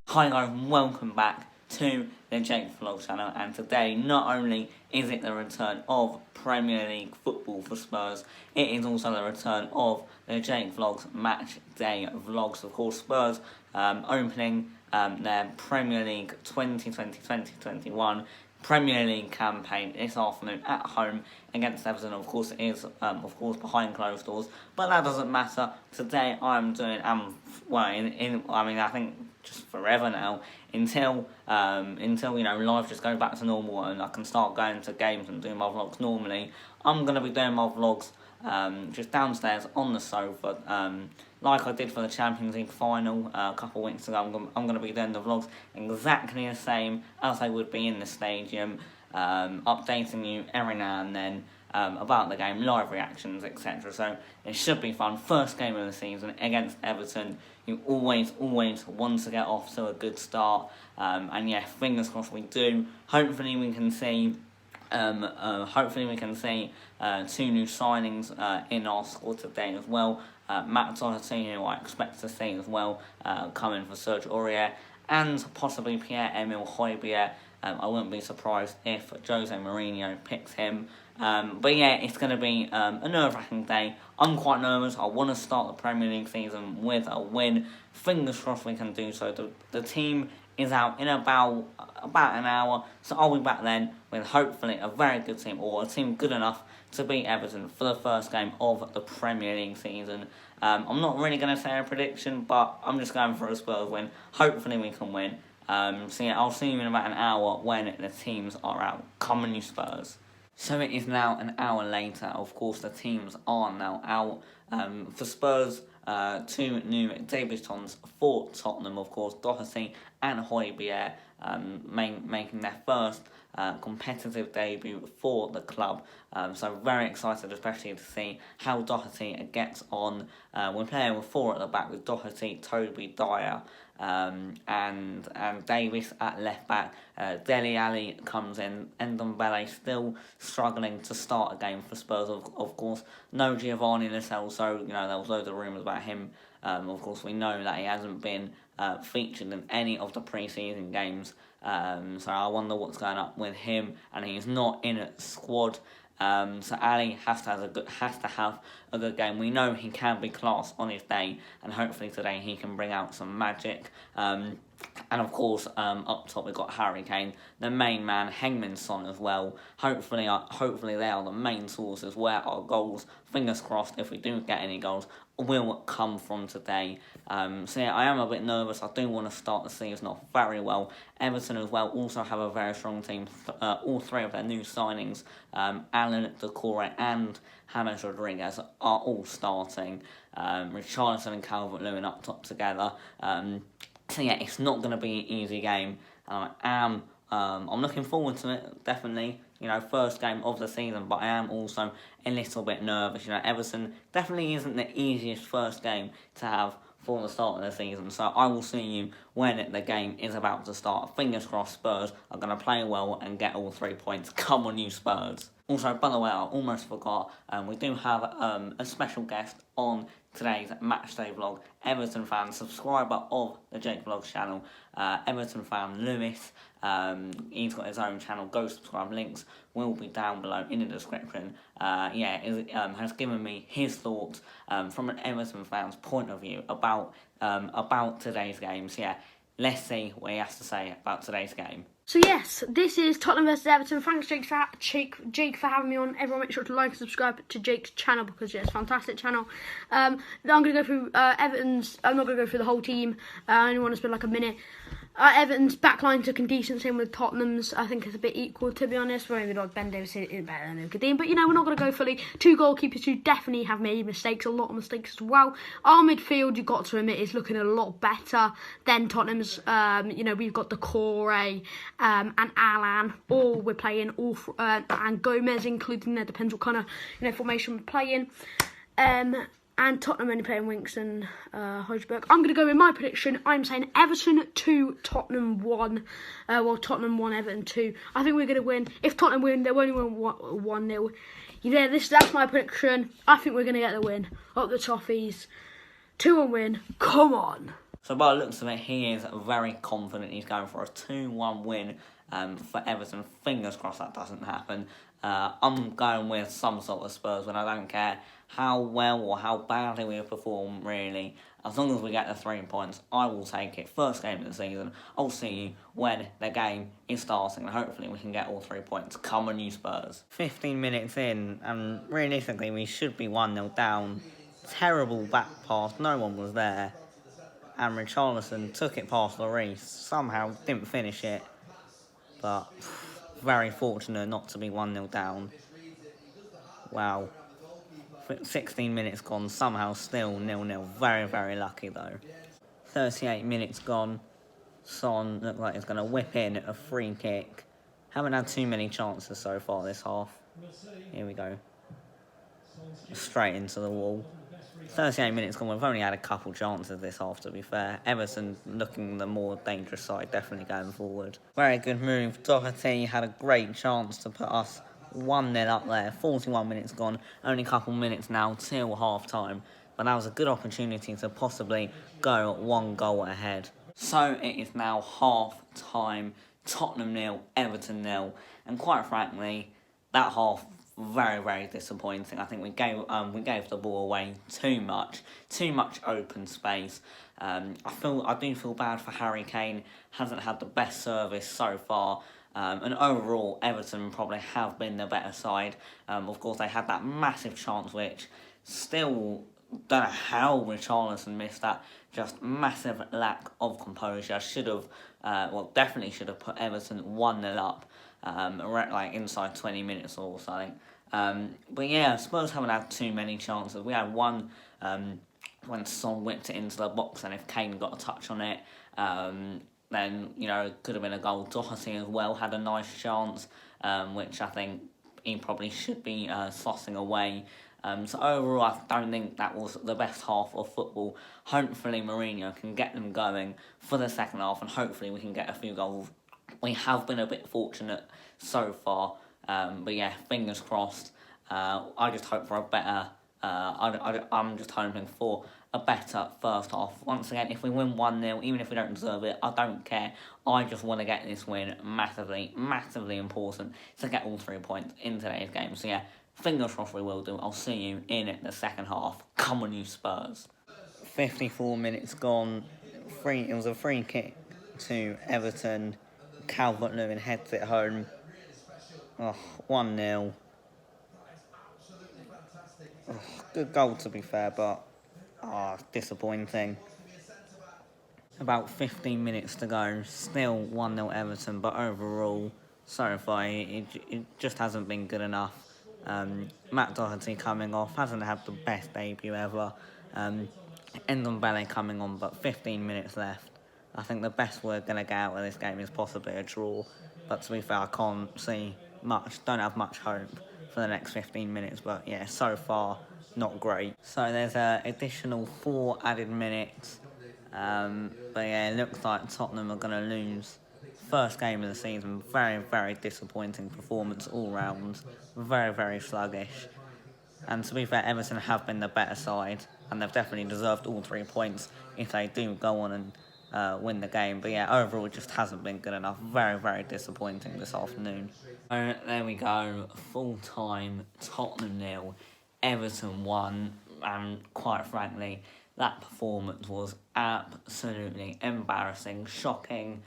Hi guys, welcome back to the Jake Vlog channel, and today not only is it the return of Premier League football for Spurs, it is also the return of the Jake Vlogs match day vlogs. Of course, Spurs opening their Premier League 2020-2021 Premier League campaign this afternoon at home against Everton. Of course, it is behind closed doors, but that doesn't matter. Today I'm doing I think just forever now until life just goes back to normal and I can start going to games and doing my vlogs normally. I'm gonna be doing my vlogs just downstairs on the sofa, like I did for the Champions League final a couple of weeks ago. I'm going to be doing the vlogs exactly the same as I would be in the stadium, updating you every now and then about the game, live reactions, etc. So it should be fun. First game of the season against Everton. You always want to get off to a good start, and yeah, fingers crossed we do. Hopefully we can see two new signings in our squad today as well. Matt Doherty, who I expect to see as well, coming for Serge Aurier, and possibly Pierre-Emile Højbjerg. I wouldn't be surprised if Jose Mourinho picks him. But yeah, it's going to be a nerve-wracking day. I'm quite nervous. I want to start the Premier League season with a win. Fingers crossed we can do so. The team is out in about an hour, so I'll be back then with hopefully a very good team, or a team good enough to beat Everton for the first game of the Premier League season. I'm not really going to say a prediction, but I'm just going for a Spurs win. Hopefully we can win. So yeah, I'll see you in about an hour when the teams are out. Come on, you Spurs. So it is now an hour later. Of course, the teams are now out. For Spurs, two new debutants for Tottenham, of course, Doherty and Højbjerg, making their first competitive debut for the club. So very excited, especially to see how Doherty gets on. We're playing with four at the back with Doherty, Toby, Dyer, and Davis at left back. Dele Alli comes in. Ndombele still struggling to start a game for Spurs. Of course, no Giovanni Lo Celso. There was loads of rumours about him. Of course, we know that he hasn't been featured in any of the pre-season games. So I wonder what's going on with him, and he's not in a squad. So Ali has to have a good game. We know he can be class on his day, and hopefully today he can bring out some magic. And of course, up top we've got Harry Kane, the main man, Heung-min Son as well. Hopefully they are the main sources where our goals, fingers crossed, if we do get any goals, will come from today. So yeah, I am a bit nervous. I do want to start the season off very well. Everton as well also have a very strong team. All three of their new signings, Alan, Doucouré and James Rodriguez, are all starting. Richarlison and Calvert-Lewin up top together. So yeah, it's not going to be an easy game. I'm looking forward to it, definitely. First game of the season, but I am also a little bit nervous. Everton definitely isn't the easiest first game to have for the start of the season. So I will see you when the game is about to start. Fingers crossed Spurs are going to play well and get all 3 points. Come on, you Spurs. Also, by the way, I almost forgot, we do have a special guest on today's matchday vlog. Everton fan, subscriber of the Jake Vlogs channel, Everton fan Lewis. He's got his own channel. Go subscribe. Links will be down below in the description. Has given me his thoughts from an Everton fan's point of view about today's game. So yeah, let's see what he has to say about today's game. So yes, this is Tottenham versus Everton. Thanks Jake for having me on. Everyone make sure to like and subscribe to Jake's channel because it's a fantastic channel. I'm going to go through Everton's. I'm not going to go through the whole team. I only want to spend like a minute. Everton's backline took in decent, same with Tottenham's. I think it's a bit equal, to be honest. Maybe not Ben Davis is better than Kadeem, but we're not going to go fully. Two goalkeepers who definitely have made mistakes, a lot of mistakes as well. Our midfield, you've got to admit, is looking a lot better than Tottenham's. We've got Doucouré and Alan. We're playing and Gomez including there. Depends what kind of formation we're playing. And Tottenham only playing Winks and Højbjerg. I'm going to go with my prediction. I'm saying Everton 2, Tottenham 1. Tottenham 1, Everton 2. I think we're going to win. If Tottenham win, they'll only win 1-0. Yeah, that's my prediction. I think we're going to get the win. Up the toffees. 2-1 win. Come on. So by the looks of it, he is very confident he's going for a 2-1 win for Everton. Fingers crossed that doesn't happen. I'm going with some sort of Spurs win. I don't care how well or how badly we perform, really. As long as we get the 3 points, I will take it. First game of the season. I'll see you when the game is starting, and hopefully we can get all 3 points. Come on, you Spurs. 15 minutes in, and realistically, we should be 1-0 down. Terrible back pass, no one was there. And Richarlison took it past Lloris. Somehow didn't finish it, but very fortunate not to be 1-0 down. Wow. 16 minutes gone, somehow still 0-0. Very, very lucky though. 38 minutes gone. Son looked like he's going to whip in a free kick. Haven't had too many chances so far this half. Here we go. Straight into the wall. 38 minutes gone, we've only had a couple chances this half, to be fair. Everton looking the more dangerous side, definitely going forward. Very good move. Doherty had a great chance to put us 1-0 up there. 41 minutes gone, only a couple minutes now till half-time. But that was a good opportunity to possibly go 1 goal ahead. So it is now half-time. Tottenham 0, Everton 0. And quite frankly, that half very, very disappointing. I think we gave the ball away too much open space. I do feel bad for Harry Kane. Hasn't had the best service so far. And overall, Everton probably have been the better side. Of course, they had that massive chance, which still don't know how Richarlison missed that. Just massive lack of composure. Definitely should have put Everton 1-0 up. Like inside 20 minutes or something. But yeah, Spurs haven't had too many chances. We had one when Son whipped it into the box, and if Kane got a touch on it, then it could have been a goal. Doherty as well had a nice chance, which I think he probably should be slossing away. So overall, I don't think that was the best half of football. Hopefully Mourinho can get them going for the second half, and hopefully we can get a few goals. We have been a bit fortunate so far, but yeah, fingers crossed. I just hope for a better. I'm just hoping for a better first half. Once again, if we win 1-0, even if we don't deserve it, I don't care. I just want to get this win. Massively, massively important to get all 3 points in today's game. So yeah, fingers crossed we will do. I'll see you in the second half. Come on, you Spurs. 54 minutes gone. It was a free kick to Everton. Calvert-Lewin heads it home. 1-0. Good goal, to be fair, but disappointing. About 15 minutes to go. Still 1-0 Everton, but overall, so far, it just hasn't been good enough. Matt Doherty coming off, hasn't had the best debut ever. Ndombele coming on, but 15 minutes left. I think the best we're going to get out of this game is possibly a draw. But to be fair, I can't see much, don't have much hope for the next 15 minutes. But yeah, so far, not great. So there's an additional 4 added minutes. But yeah, it looks like Tottenham are going to lose. First game of the season, very, very disappointing performance all round. Very, very sluggish. And to be fair, Everton have been the better side, and they've definitely deserved all 3 points if they do go on and win the game. But yeah, overall it just hasn't been good enough. Very, very disappointing this afternoon. So there we go, full time, Tottenham 0, Everton 1, and quite frankly, that performance was absolutely embarrassing, shocking.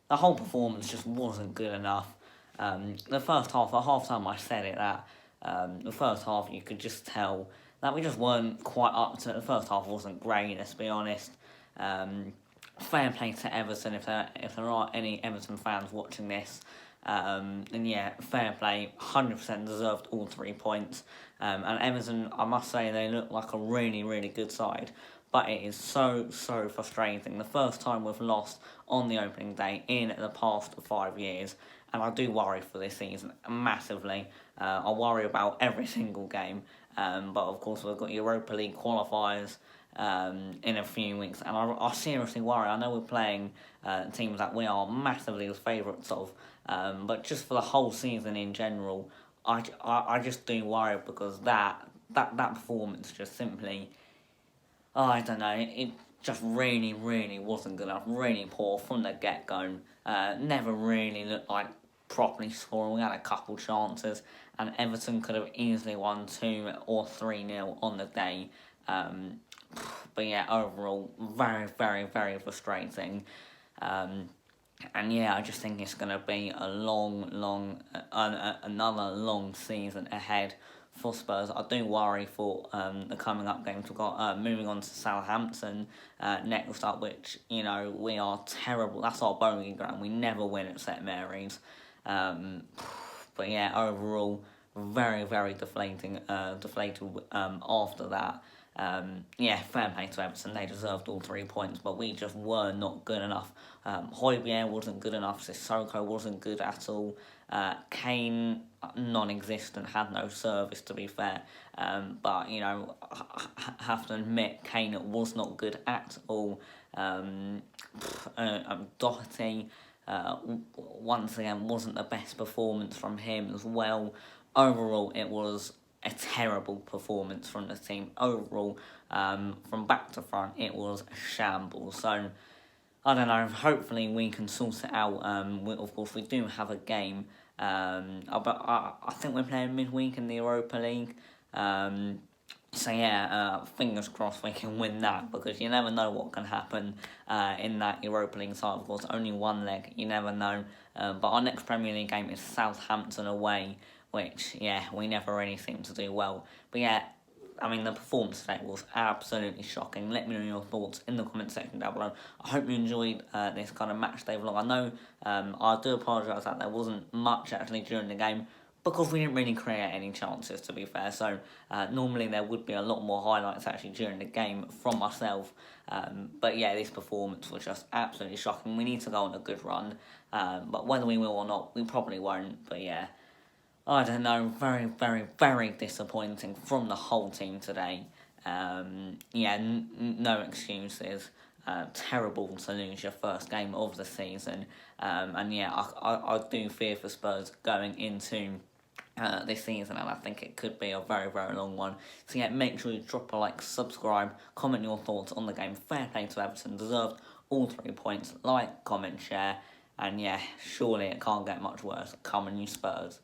The whole performance just wasn't good enough. The first half, at half-time I said it, that the first half you could just tell that we just weren't quite up to it. The first half wasn't great, let's be honest. Fair play to Everton, if there are any Everton fans watching this. And yeah, fair play, 100% deserved all 3 points. And Everton, I must say, they look like a really, really good side. But it is so frustrating. The first time we've lost on the opening day in the past 5 years. And I do worry for this season massively. I worry about every single game. But of course we've got Europa League qualifiers in a few weeks. And I seriously worry. I know we're playing teams that we are massively the favourites of. But just for the whole season in general, I just do worry because that performance just simply... I don't know. just really, really wasn't good enough. Really poor from the get-go. Never really looked like properly scoring. We had a couple chances, and Everton could have easily won 2 or 3-0 on the day. But yeah, overall, very, very, very frustrating. And yeah, I just think it's going to be a another long season ahead for Spurs. I do worry for the coming up games. We've got moving on to Southampton next up, which, we are terrible. That's our bogey ground. We never win at St Mary's. But yeah, overall, very, very deflated after that. Fair play to Everton. They deserved all 3 points, but we just were not good enough. Højbjerg wasn't good enough. Sissoko wasn't good at all. Kane, non-existent, had no service, to be fair. But, I have to admit, Kane was not good at all. Doherty, once again, wasn't the best performance from him as well. Overall, it was a terrible performance from the team. Overall, from back to front, it was a shambles. So, I don't know, hopefully we can sort it out. Of course, we do have a game. But I think we're playing midweek in the Europa League. Fingers crossed we can win that, because you never know what can happen in that Europa League side. Of course, only one leg, you never know. But our next Premier League game is Southampton away, which, we never really seem to do well. But the performance today was absolutely shocking. Let me know your thoughts in the comment section down below. I hope you enjoyed this kind of match day vlog. I know I do apologise that there wasn't much actually during the game, because we didn't really create any chances, to be fair. So normally there would be a lot more highlights actually during the game from myself. But this performance was just absolutely shocking. We need to go on a good run. But whether we will or not, we probably won't. But I don't know, very, very, very disappointing from the whole team today. No excuses. Terrible to lose your first game of the season. I do fear for Spurs going into this season, and I think it could be a very, very long one. So make sure you drop a like, subscribe, comment your thoughts on the game. Fair play to Everton, deserved all 3 points. Like, comment, share, and surely it can't get much worse. Come on, you Spurs.